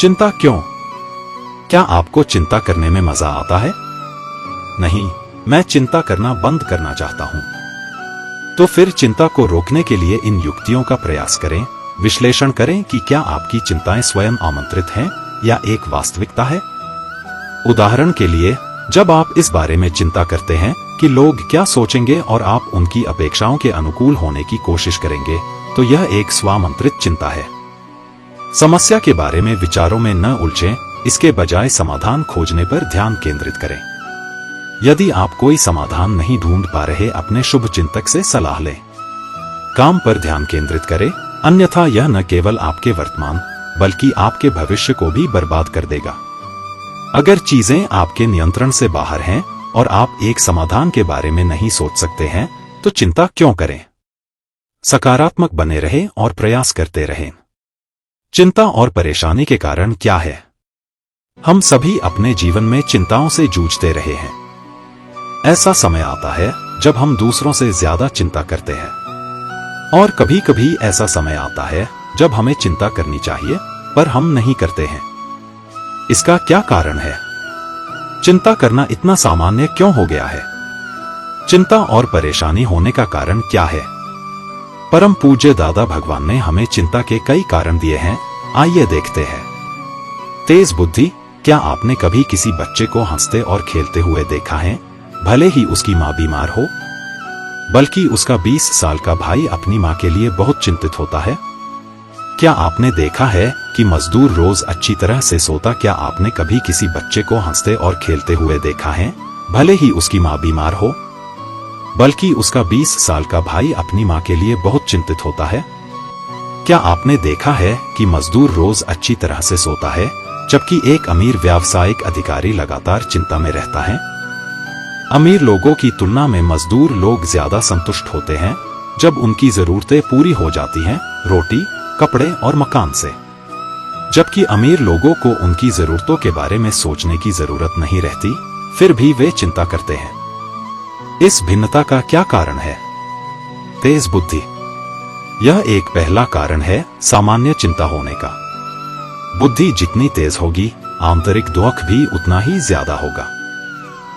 चिंता क्यों? क्या आपको चिंता करने में मजा आता है? नहीं, मैं चिंता करना बंद करना चाहता हूं। तो फिर चिंता को रोकने के लिए इन युक्तियों का प्रयास करें। विश्लेषण करें कि क्या आपकी चिंताएं स्वयं आमंत्रित हैं या एक वास्तविकता है। उदाहरण के लिए, जब आप इस बारे में चिंता करते हैं कि लोग क्या सोचेंगे और आप उनकी अपेक्षाओं के अनुकूल होने की कोशिश करेंगे, तो यह एक स्वामंत्रित चिंता है। समस्या के बारे में विचारों में न उलझें, इसके बजाय समाधान खोजने पर ध्यान केंद्रित करें। यदि आप कोई समाधान नहीं ढूंढ पा रहे, अपने शुभ चिंतक से सलाह लें। काम पर ध्यान केंद्रित करें, अन्यथा यह न केवल आपके वर्तमान बल्कि आपके भविष्य को भी बर्बाद कर देगा। अगर चीजें आपके नियंत्रण से बाहर हैं और आप एक समाधान के बारे में नहीं सोच सकते हैं, तो चिंता क्यों करें? सकारात्मक बने रहें और प्रयास करते रहें। चिंता और परेशानी के कारण क्या है? हम सभी अपने जीवन में चिंताओं से जूझते रहे हैं। ऐसा समय आता है जब हम दूसरों से ज्यादा चिंता करते हैं, और कभी कभी ऐसा समय आता है जब हमें चिंता करनी चाहिए पर हम नहीं करते हैं। इसका क्या कारण है? चिंता करना इतना सामान्य क्यों हो गया है? चिंता और परेशानी होने का कारण क्या है? परम पूज्य दादा भगवान ने हमें चिंता के कई कारण दिए हैं। आइए देखते हैं। तेज बुद्धि। क्या आपने कभी किसी बच्चे को हंसते और खेलते हुए देखा है, भले ही उसकी मां बीमार हो? बल्कि उसका 20 साल का भाई अपनी मां के लिए बहुत चिंतित होता है। क्या आपने देखा है कि मजदूर रोज अच्छी तरह से सोता? क्या आपने कभी किसी बच्चे को हंसते और खेलते हुए देखा है, भले ही उसकी मां बीमार हो? बल्कि उसका 20 साल का भाई अपनी मां के लिए बहुत चिंतित होता है। क्या आपने देखा है कि मजदूर रोज अच्छी तरह से सोता है, जबकि एक अमीर व्यावसायिक अधिकारी लगातार चिंता में रहता है? अमीर लोगों की तुलना में मजदूर लोग ज्यादा संतुष्ट होते हैं जब उनकी जरूरतें पूरी हो जाती हैं, रोटी, कपड़े और मकान से। जबकि अमीर लोगों को उनकी जरूरतों के बारे में सोचने की जरूरत नहीं रहती, फिर भी वे चिंता करते हैं। इस भिन्नता का क्या कारण है? तेज बुद्धि। यह एक पहला कारण है सामान्य चिंता होने का। बुद्धि जितनी तेज होगी, आंतरिक दुख भी उतना ही ज्यादा होगा।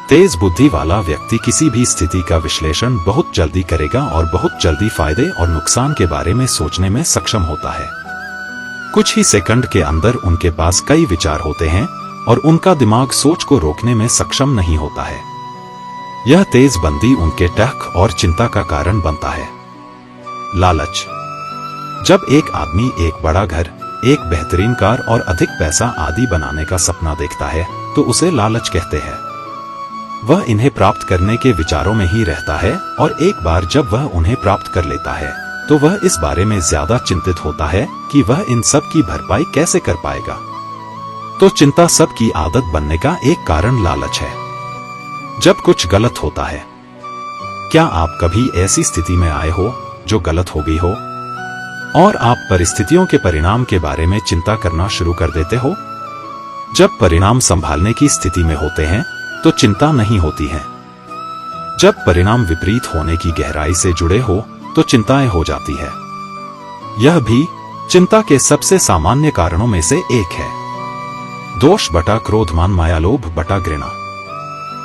तेज बुद्धि वाला व्यक्ति किसी भी स्थिति का विश्लेषण बहुत जल्दी करेगा और बहुत जल्दी फायदे और नुकसान के बारे में सोचने में सक्षम होता है। कुछ ही सेकंड के अंदर उनके पास कई विचार होते हैं और उनका दिमाग सोच को रोकने में सक्षम नहीं होता है। यह तेज बंदी उनके टहक और चिंता का कारण बनता है। लालच। जब एक आदमी एक बड़ा घर, एक बेहतरीन कार और अधिक पैसा आदि बनाने का सपना देखता है, तो उसे लालच कहते हैं। वह इन्हें प्राप्त करने के विचारों में ही रहता है और एक बार जब वह उन्हें प्राप्त कर लेता है, तो वह इस बारे में ज्यादा चिंतित होता है कि वह इन सब की भरपाई कैसे कर पाएगा। तो चिंता सब की आदत बनने का एक कारण लालच है। जब कुछ गलत होता है, क्या आप कभी ऐसी स्थिति में आए हो जो गलत हो गई हो और आप परिस्थितियों के परिणाम के बारे में चिंता करना शुरू कर देते हो? जब परिणाम संभालने की स्थिति में होते हैं तो चिंता नहीं होती है। जब परिणाम विपरीत होने की गहराई से जुड़े हो तो चिंताएं हो जाती है। यह भी चिंता के सबसे सामान्य कारणों में से एक है। दोष बटा क्रोध, मान, माया, लोभ बटा घृणा।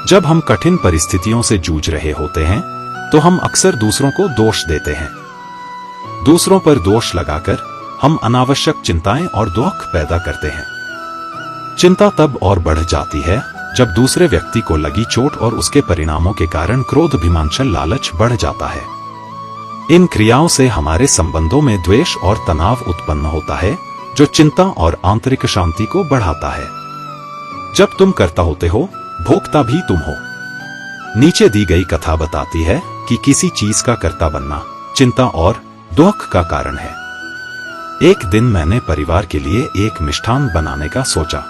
जब हम कठिन परिस्थितियों से जूझ रहे होते हैं तो हम अक्सर दूसरों को दोष देते हैं। दूसरों पर दोष लगाकर हम अनावश्यक चिंताएं और दुख पैदा करते हैं। चिंता तब और बढ़ जाती है जब दूसरे व्यक्ति को लगी चोट और उसके परिणामों के कारण क्रोध, अभिमानचल, लालच बढ़ जाता है। इन क्रियाओं से हमारे संबंधों में द्वेष और तनाव उत्पन्न होता है, जो चिंता और आंतरिक शांति को बढ़ाता है। जब तुम कर्ता होते हो, भोक्ता भी तुम हो। नीचे दी गई कथा बताती है कि किसी चीज का कर्ता बनना चिंता और दुख का कारण है। एक दिन मैंने परिवार के लिए एक मिष्ठान बनाने का सोचा।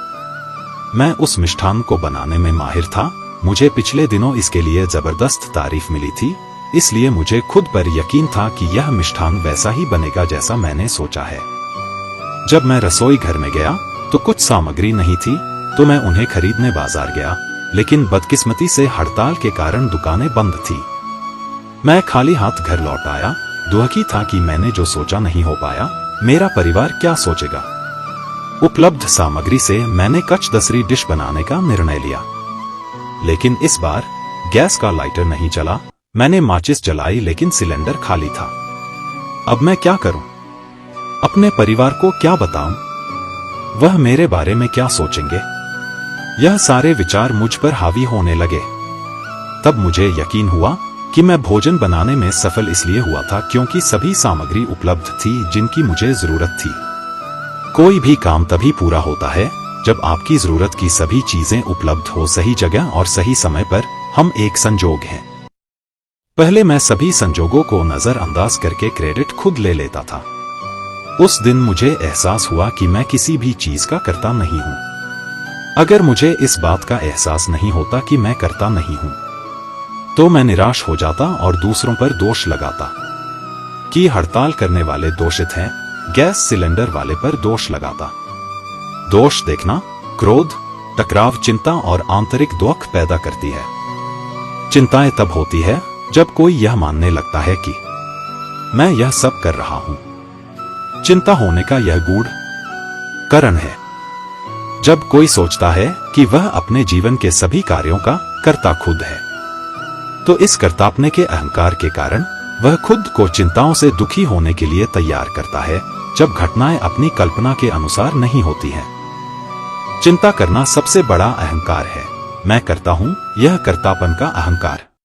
मैं उस मिष्ठान को बनाने में माहिर था। मुझे पिछले दिनों इसके लिए जबरदस्त तारीफ मिली थी, इसलिए मुझे खुद पर यकीन था कि यह मिष्ठान वैसा ही बनेगा जैसा मैंने सोचा है। जब मैं रसोई घर में गया तो कुछ सामग्री नहीं थी, तो मैं उन्हें खरीदने बाजार गया, लेकिन बदकिस्मती से हड़ताल के कारण दुकानें बंद थी। मैं खाली हाथ घर लौट आया। दुखी था कि मैंने जो सोचा नहीं हो पाया। मेरा परिवार क्या सोचेगा? उपलब्ध सामग्री से मैंने कचदसरी डिश बनाने का निर्णय लिया। लेकिन इस बार गैस का लाइटर नहीं चला। मैंने माचिस जलाई लेकिन सिलेंडर खाली था। अब मैं क्या करूं? अपने परिवार को क्या बताऊं? वह मेरे बारे में क्या सोचेंगे? यह सारे विचार मुझ पर हावी होने लगे। तब मुझे यकीन हुआ कि मैं भोजन बनाने में सफल इसलिए हुआ था क्योंकि सभी सामग्री उपलब्ध थी जिनकी मुझे जरूरत थी। कोई भी काम तभी पूरा होता है जब आपकी जरूरत की सभी चीजें उपलब्ध हो, सही जगह और सही समय पर। हम एक संजोग हैं। पहले मैं सभी संजोगों को नजरअंदाज करके क्रेडिट खुद ले लेता था। उस दिन मुझे एहसास हुआ कि मैं किसी भी चीज का कर्ता नहीं हूं। अगर मुझे इस बात का एहसास नहीं होता कि मैं कर्ता नहीं हूं, तो मैं निराश हो जाता और दूसरों पर दोष लगाता कि हड़ताल करने वाले दोषित हैं, गैस सिलेंडर वाले पर दोष लगाता। दोष देखना क्रोध, टकराव, चिंता और आंतरिक दुख पैदा करती है। चिंताएं तब होती है जब कोई यह मानने लगता है कि मैं यह सब कर रहा हूं। चिंता होने का यह गूढ़ कारण है जब कोई सोचता है कि वह अपने जीवन के सभी कार्यों का कर्ता खुद है, तो इस कर्तापने के अहंकार के कारण वह खुद को चिंताओं से दुखी होने के लिए तैयार करता है जब घटनाएं अपनी कल्पना के अनुसार नहीं होती हैं। चिंता करना सबसे बड़ा अहंकार है। मैं करता हूं, यह कर्तापन का अहंकार।